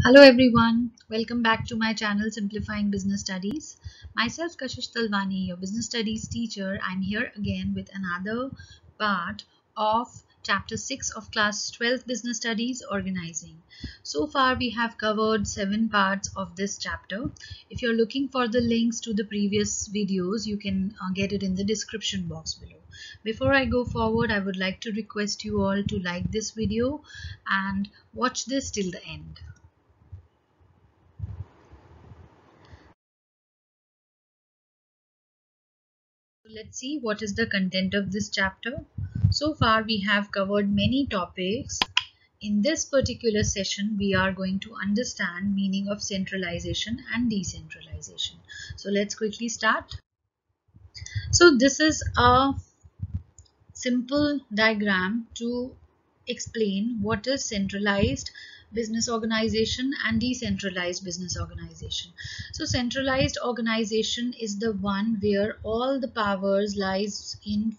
Hello everyone, welcome back to my channel Simplifying Business Studies. Myself Kashish Talwani, your business studies teacher. I'm here again with another part of chapter 6 of class 12 business studies, Organizing. So far we have covered 7 parts of this chapter. If you're looking for the links to the previous videos, you can get it in the description box below. Before I go forward, I would like to request you all to like this video and watch this till the end. Let's see what is the content of this chapter. So far we have covered many topics. In this particular session we are going to understand meaning of centralization and decentralization. So let's quickly start. So this is a simple diagram to explain what is centralized business organization and decentralized business organization. So centralized organization is the one where all the powers lies in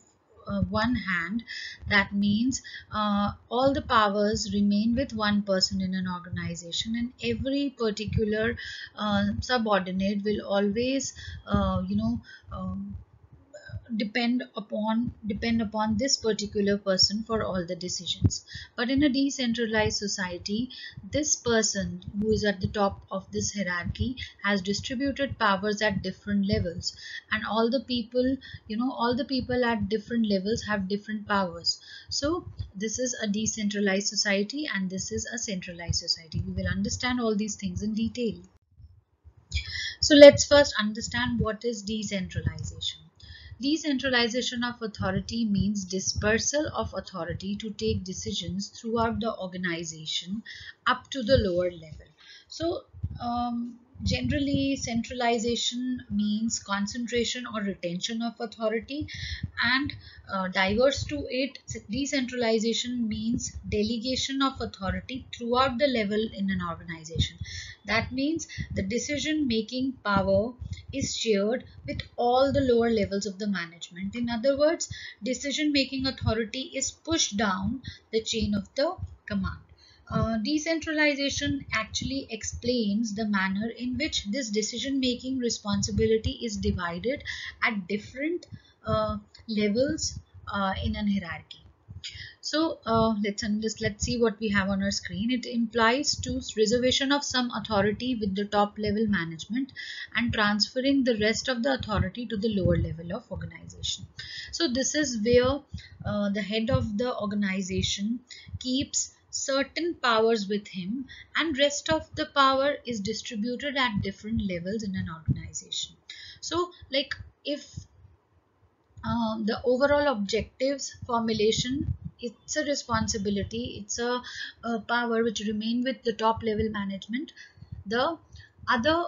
one hand. That means all the powers remain with one person in an organization, and every particular subordinate will always depend upon this particular person for all the decisions. But in a decentralized society, this person who is at the top of this hierarchy has distributed powers at different levels, and all the people at different levels have different powers. So this is a decentralized society and this is a centralized society. We will understand all these things in detail. So let's first understand what is decentralization. Decentralization of authority means dispersal of authority to take decisions throughout the organization up to the lower level. So generally centralization means concentration or retention of authority, and diverse to it, decentralization means delegation of authority throughout the level in an organization. That means the decision making power is shared with all the lower levels of the management. In other words, decision making authority is pushed down the chain of the command. Decentralization actually explains the manner in which this decision making responsibility is divided at different levels in an hierarchy. So let's see what we have on our screen. It implies to reservation of some authority with the top level management and transferring the rest of the authority to the lower level of organization. So this is where the head of the organization keeps certain powers with him, and rest of the power is distributed at different levels in an organization. So like if the overall objectives formulation, it's a responsibility, it's a power which remain with the top level management. The other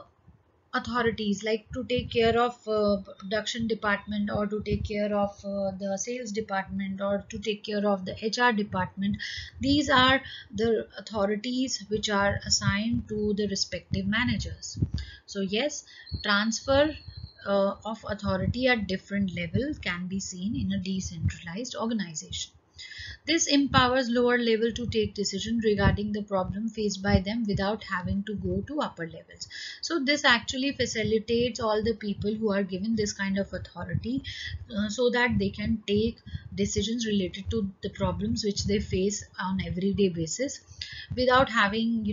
authorities, like to take care of production department, or to take care of the sales department, or to take care of the HR department, these are the authorities which are assigned to the respective managers. So yes, transfer of authority at different levels can be seen in a decentralized organization. This empowers lower level to take decision regarding the problem faced by them without having to go to upper levels. So this actually facilitates all the people who are given this kind of authority so that they can take decisions related to the problems which they face on everyday basis without having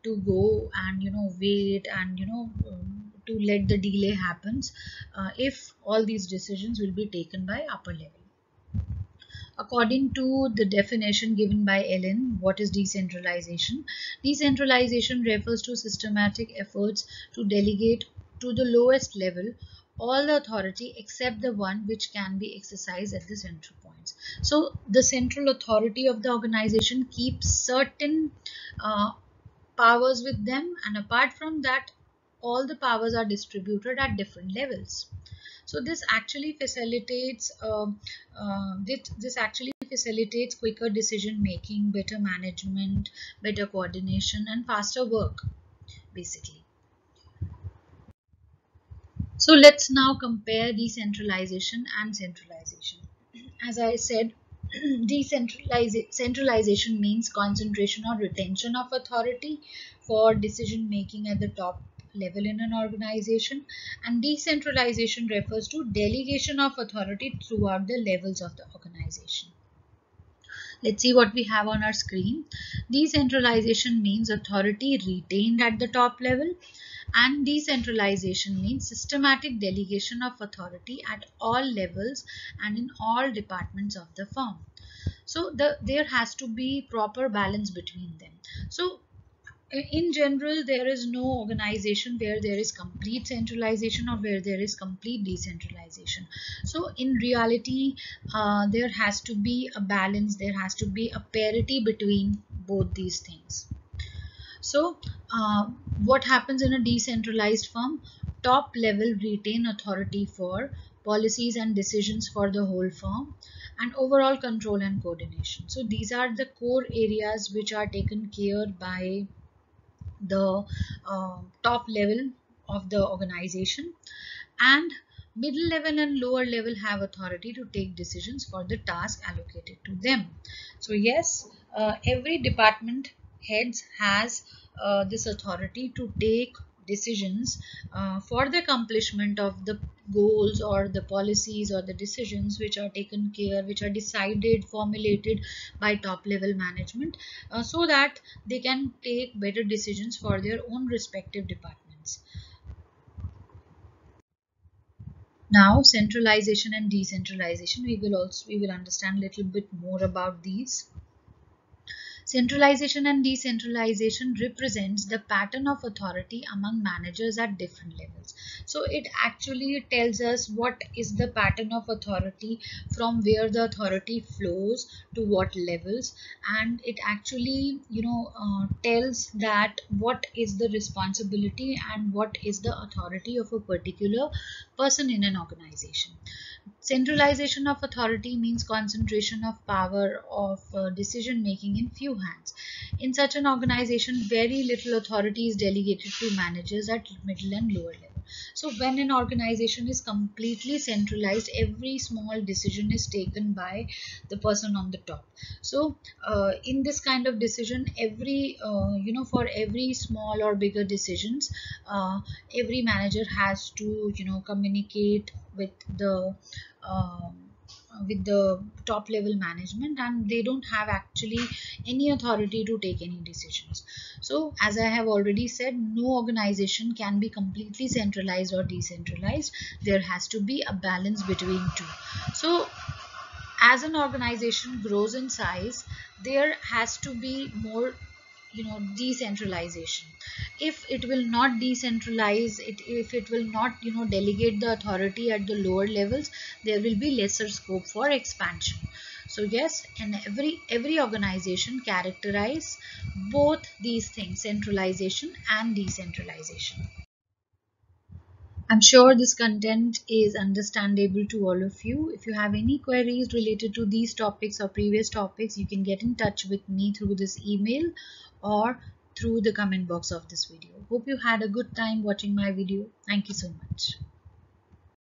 to go and wait and to let the delay happens if all these decisions will be taken by upper level. According to the definition given by Ellen, what is decentralization? Decentralization refers to systematic efforts to delegate to the lowest level all the authority except the one which can be exercised at the central points. So the central authority of the organization keeps certain powers with them, and apart from that, all the powers are distributed at different levels. So this actually facilitates quicker decision making, better management, better coordination, and faster work basically. So let's now compare decentralization and centralization. As I said, Centralization means concentration or retention of authority for decision making at the top level in an organization, and decentralization refers to delegation of authority throughout the levels of the organization. Let's see what we have on our screen. Decentralization means authority retained at the top level, and decentralization means systematic delegation of authority at all levels and in all departments of the firm. So there has to be proper balance between them. So in general, there is no organization where there is complete centralization or where there is complete decentralization. So in reality, there has to be a balance, there has to be a parity between both these things. So what happens in a decentralized firm? Top level retain authority for policies and decisions for the whole firm, and overall control and coordination. So these are the core areas which are taken care by the top level of the organization, and middle level and lower level have authority to take decisions for the task allocated to them. So yes, every department heads has this authority to take decisions for the accomplishment of the goals or the policies or the decisions which are taken care, which are decided, formulated by top level management, so that they can take better decisions for their own respective departments. Now, centralization and decentralization, we will understand a little bit more about these. Centralization and decentralization represents the pattern of authority among managers at different levels. So it actually tells us what is the pattern of authority, from where the authority flows to what levels, and it actually tells that what is the responsibility and what is the authority of a particular person in an organization. Centralization of authority means concentration of power of decision making in few hands. In such an organization, very little authority is delegated to managers at middle and lower level. So when an organization is completely centralized, every small decision is taken by the person on the top. So in this kind of decision, every for every small or bigger decisions, every manager has to communicate um, with the top level management, and they don't have actually any authority to take any decisions. So as I have already said, no organization can be completely centralized or decentralized. There has to be a balance between two. So as an organization grows in size, there has to be more decentralization. If it will not decentralize it, if it will not delegate the authority at the lower levels, there will be lesser scope for expansion. So yes, and every organization characterize both these things, centralization and decentralization. I'm sure this content is understandable to all of you. If you have any queries related to these topics or previous topics, you can get in touch with me through this email or through the comment box of this video. Hope you had a good time watching my video. Thank you so much.